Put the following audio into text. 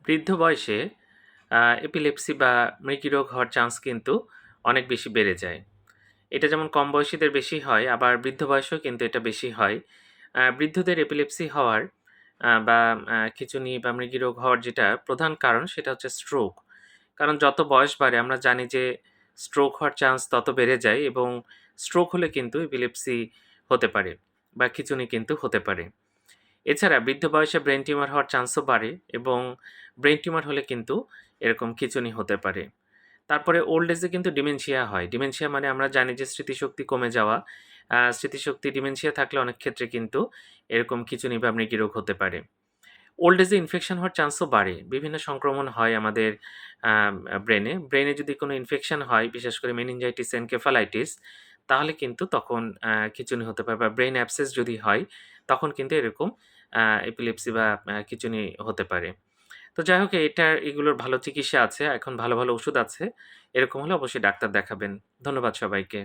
বৃদ্ধ বয়সে এপিলেপসি বা মৃগী রোগ হওয়ার চান্স কিন্তু অনেক বেশি বেড়ে যায়। এটা যেমন কম বয়সীদের বেশি হয়, আবার বৃদ্ধ বয়সেও কিন্তু এটা বেশি হয়। বৃদ্ধদের এপিলেপসি হওয়ার বা খিঁচুনি বা মৃগী রোগ হওয়ার যেটা প্রধান কারণ সেটা হচ্ছে স্ট্রোক। কারণ যত বয়স বাড়ে আমরা জানি যে স্ট্রোক হওয়ার চান্স তত বেড়ে যায় এবং স্ট্রোক হলে কিন্তু এপিলেপসি হতে পারে বা খিঁচুনি কিন্তু হতে পারে। এছাড়া বৃদ্ধ বয়সে ব্রেন টিউমার হওয়ার চান্সও বাড়ে এবং ব্রেন টিউমার হলে কিন্তু এরকম খিঁচুনি হতে পারে। তারপরে ওল্ড এজে কিন্তু ডিমেনশিয়া হয়। ডিমেনশিয়া মানে আমরা জানি যে স্মৃতিশক্তি কমে যাওয়া। স্মৃতিশক্তি ডিমেনশিয়া থাকলে অনেক ক্ষেত্রে কিন্তু এরকম খিঁচুনি বা মৃগী রোগ হতে পারে। ওল্ড এজে ইনফেকশন হওয়ার চান্সও বাড়ে। বিভিন্ন সংক্রমণ হয় আমাদের ব্রেনে। ব্রেনে যদি কোনো ইনফেকশন হয়, বিশেষ করে মেনিনজাইটিস, এনকেফালাইটিস, তাহলে কিন্তু তখন খিঁচুনি হতে পারে বা ব্রেইন অ্যাবসেস যদি হয়, তখন কিন্তু এরকম এপিলেপসি বা খিঁচুনি হতে পারে। তো যাই হোক এগুলোর ভালো চিকিৎসা আছে। এখন ভালো, ভালো ওষুধ আছে। এরকম হলে অবশ্যই ডাক্তার দেখাবেন। ধন্যবাদ সবাইকে।